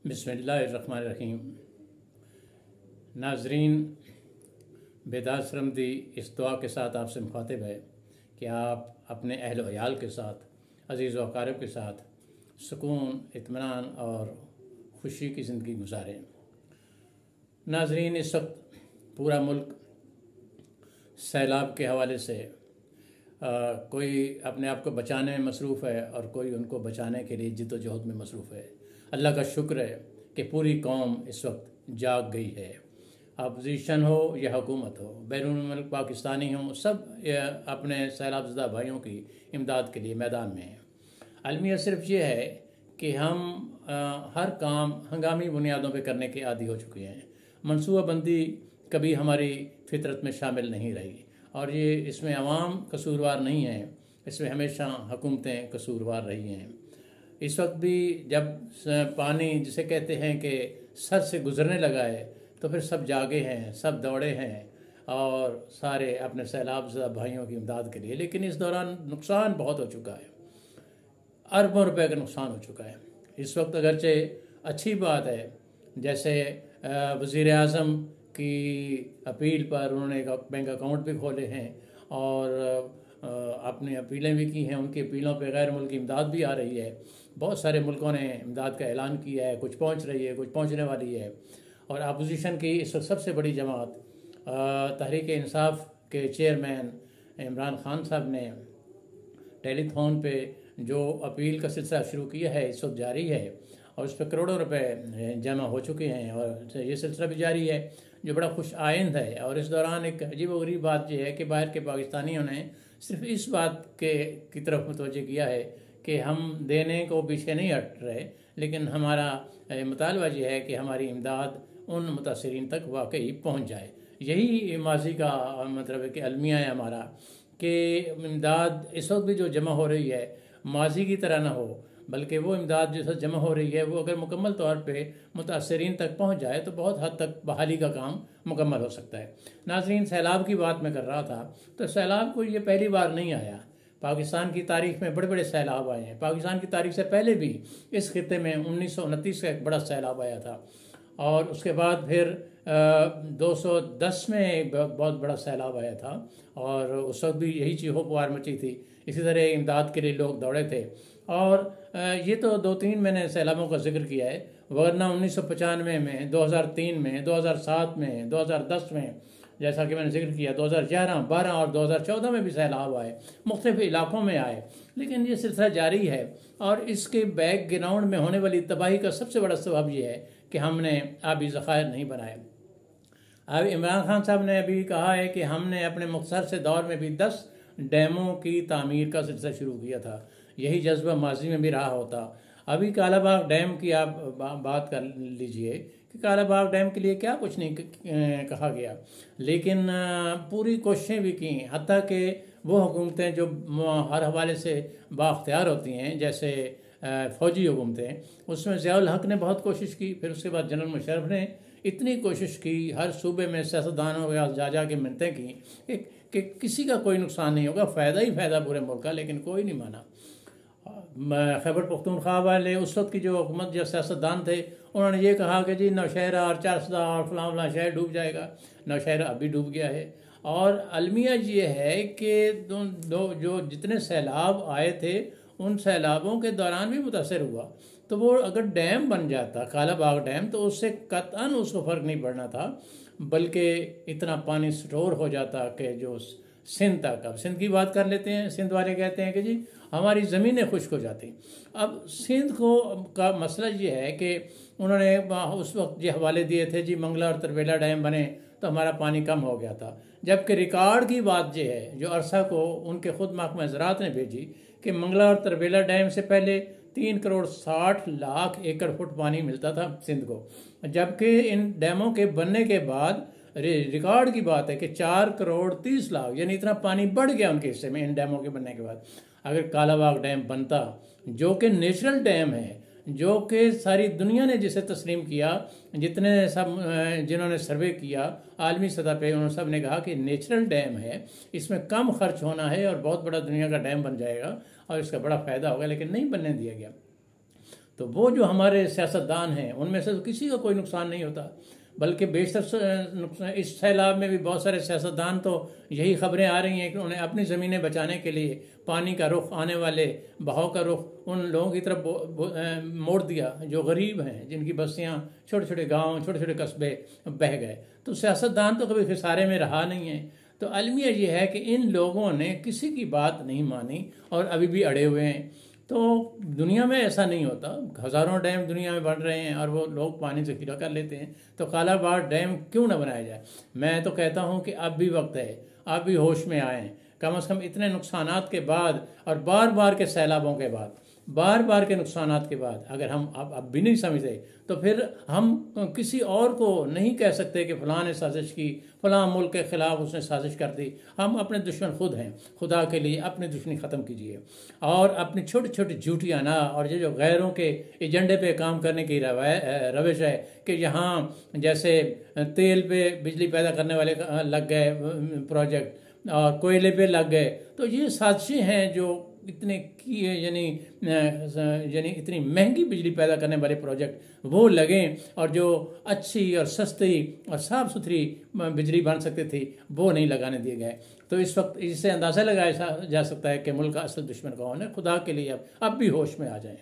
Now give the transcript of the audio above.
बिस्मिल्लाहिर्रहमानिर्रहीम। नाजरीन, बेदार सरमदी इस दुआ के साथ आपसे मुखातिब है कि आप अपने अहल व अयाल के साथ, अज़ीज़ व अक़ारिब के साथ सुकून, इत्मीनान और ख़ुशी की ज़िंदगी गुजारें। नाजरीन, इस वक्त पूरा मुल्क सैलाब के हवाले से कोई अपने आप को बचाने में मसरूफ़ है और कोई उनको बचाने के लिए जिद्दोजहद में मसरूफ़ है। अल्लाह का शुक्र है कि पूरी कौम इस वक्त जाग गई है। अपोजिशन हो या हुकूमत हो, बैरून मुल्क पाकिस्तानी हो, सब अपने सैलाबज़दा भाइयों की इमदाद के लिए मैदान में हैं। अलमिया सिर्फ ये है कि हम हर काम हंगामी बुनियादों पर करने के आदी हो चुके हैं। मनसूबाबंदी कभी हमारी फितरत में शामिल नहीं रही और ये इसमें अवाम कसूरवार नहीं है, इसमें हमेशा हुकूमतें कसूरवार रही हैं। इस वक्त भी जब पानी जिसे कहते हैं कि सर से गुजरने लगा है तो फिर सब जागे हैं, सब दौड़े हैं और सारे अपने सैलाबज़दा भाइयों की इमदाद के लिए। लेकिन इस दौरान नुकसान बहुत हो चुका है, अरबों रुपए का नुकसान हो चुका है। इस वक्त अगरचे अच्छी बात है, जैसे वज़ीर आज़म की अपील पर उन्होंने एक बैंक अकाउंट भी खोले हैं और अपनी अपीलें भी की हैं। उनकी अपीलों पर गैर मुल्की इमदाद भी आ रही है। बहुत सारे मुल्कों ने इमदाद का ऐलान किया है, कुछ पहुंच रही है, कुछ पहुंचने वाली है। और अपोजिशन की इस वक्त सबसे बड़ी जमात तहरीक इंसाफ के चेयरमैन इमरान खान साहब ने टेलीथॉन पे जो अपील का सिलसिला शुरू किया है, इस वक्त जारी है और उस पर करोड़ों रुपए जमा हो चुके हैं और ये सिलसिला भी जारी है, जो बड़ा खुश आइंद है। और इस दौरान एक अजीब व गरीब बात यह है कि बाहर के पाकिस्तानियों ने सिर्फ इस बात की तरफ मुतवज्जे किया है कि हम देने को पीछे नहीं हट रहे, लेकिन हमारा मुतालबा ये है कि हमारी इमदाद उन मुतासरीन तक वाकई पहुँच जाए। यही माजी का मतलब है कि अलमिया है हमारा कि इमदाद इस वक्त भी जो जमा हो रही है माजी की तरह ना हो, बल्कि वो इमदाद जो जमा हो रही है वो अगर मुकम्मल तौर पे मुतासरीन तक पहुंच जाए तो बहुत हद तक बहाली का काम मुकम्मल हो सकता है। नाज़रीन, सैलाब की बात मैं कर रहा था तो सैलाब को ये पहली बार नहीं आया। पाकिस्तान की तारीख में बड़े बड़े सैलाब आए हैं। पाकिस्तान की तारीख से पहले भी इस खित्ते में 1929 का एक बड़ा सैलाब आया था और उसके बाद फिर 210 में एक बहुत बड़ा सैलाब आया था और उस वक्त भी यही चीखो पुकार मची थी। इसी तरह इमदाद के लिए लोग दौड़े थे और ये तो 2-3 मैंने सैलाबों का जिक्र किया है, वरना 1995 में, 2003 में, 2007 में, 2010 में, जैसा कि मैंने जिक्र किया 2011, 12 और 2014 में भी सैलाब आए, मुख्तलिफ इलाकों में आए। लेकिन ये सिलसिला जारी है और इसके बैकग्राउंड में होने वाली तबाही का सबसे बड़ा सबब यह है कि हमने आबी ज़खायर नहीं बनाए। अब इमरान खान साहब ने अभी कहा है कि हमने अपने मुख्तसर से दौर में भी 10 डैमों की तामीर का सिलसिला शुरू किया था। यही जज्बा माजी में भी रहा होता। अभी कालाबाग डैम की आप बात कर लीजिए कि कालाबाग डैम के लिए क्या कुछ नहीं कहा गया, लेकिन पूरी कोशिशें भी की। हत्ता कि वो हुकूमतें जो हर हवाले से बाख्तियार होती हैं, जैसे फ़ौजी हुकूमतें, उसमें ज़ियाउल हक ने बहुत कोशिश की। फिर उसके बाद जनरल मुशर्रफ ने इतनी कोशिश की, हर सूबे में सियासतदानों के जा के मिन्नतें की कि किसी का कोई नुकसान नहीं होगा, फ़ायदा ही फ़ायदा पूरे मुल्क का, लेकिन कोई नहीं माना। खैबर पख्तूनख्वा वाले उस वक्त की जो हुकूमत जो सियासतदान थे, उन्होंने ये कहा कि जी नौशहरा और चारसदा और फलां शहर डूब जाएगा। नौशहरा अभी डूब गया है। और अलमिया ये है कि जो जितने सैलाब आए थे उन सैलाबों के दौरान भी मुतासर हुआ, तो वो अगर डैम बन जाता कालाबाग डैम तो उससे कतई उसको फ़र्क नहीं पड़ना था, बल्कि इतना पानी स्टोर हो जाता कि जो सिंध तक। अब सिंध की बात कर लेते हैं। सिंध वाले कहते हैं कि जी हमारी ज़मीनें खुश्क हो जाती। अब सिंध का मसला ये है कि उन्होंने उस वक्त ये हवाले दिए थे जी मंगला और तरबेला डैम बने तो हमारा पानी कम हो गया था, जबकि रिकॉर्ड की बात यह है जो अरसा को उनके खुद महकमा ज़राअत ने भेजी कि मंगला और तरबेला डैम से पहले 3 करोड़ 60 लाख एकड़ फुट पानी मिलता था सिंध को, जबकि इन डैमों के बनने के बाद रिकॉर्ड की बात है कि 4 करोड़ 30 लाख, यानी इतना पानी बढ़ गया उनके हिस्से में इन डैमों के बनने के बाद। अगर कालाबाग डैम बनता, जो कि नेचुरल डैम है, जो कि सारी दुनिया ने जिसे तस्लीम किया, जितने सब जिन्होंने सर्वे किया आलमी सतह पे, उन्होंने सब ने कहा कि नेचुरल डैम है, इसमें कम खर्च होना है और बहुत बड़ा दुनिया का डैम बन जाएगा और इसका बड़ा फ़ायदा होगा, लेकिन नहीं बनने दिया गया। तो वो जो हमारे सियासतदान हैं उनमें से तो किसी का कोई नुकसान नहीं होता, बल्कि बेशतर इस सैलाब में भी बहुत सारे सियासतदान तो यही खबरें आ रही हैं कि उन्हें अपनी ज़मीनें बचाने के लिए पानी का रुख, आने वाले बहाव का रुख उन लोगों की तरफ मोड़ दिया जो गरीब हैं, जिनकी बस्तियाँ, छोटे छोटे गांव, छोटे छोटे कस्बे बह गए। तो सियासतदान तो कभी खिसारे में रहा नहीं है। तो अलमिया ये है कि इन लोगों ने किसी की बात नहीं मानी और अभी भी अड़े हुए हैं। तो दुनिया में ऐसा नहीं होता, हज़ारों डैम दुनिया में बन रहे हैं और वो लोग पानी से ज़ख़ीरा कर लेते हैं, तो कालाबाड़ डैम क्यों ना बनाया जाए। मैं तो कहता हूँ कि अब भी वक्त है, आप भी होश में आएँ। कम से कम इतने नुकसानात के बाद और बार बार के सैलाबों के बाद, बार बार के नुकसानात के बाद अगर हम अब भी नहीं समझे तो फिर हम किसी और को नहीं कह सकते कि फ़लाँ ने साजिश की, फ़लाँ मुल्क के ख़िलाफ़ उसने साजिश कर दी। हम अपने दुश्मन खुद हैं। खुदा के लिए अपनी दुश्मनी ख़त्म कीजिए और अपनी छोटी छोटी झूठियाँ ना, और ये जो गैरों के एजेंडे पे काम करने की रविश है कि यहाँ जैसे तेल पे बिजली पैदा करने वाले लग गए प्रोजेक्ट और कोयले पे लग गए, तो ये साजिशें हैं जो इतने की यानी इतनी महंगी बिजली पैदा करने वाले प्रोजेक्ट वो लगें और जो अच्छी और सस्ती और साफ़ सुथरी बिजली बन सकती थी वो नहीं लगाने दिए गए। तो इस वक्त इससे अंदाज़ा लगाया जा सकता है कि मुल्क का असल दुश्मन कौन है। खुदा के लिए अब भी होश में आ जाएं।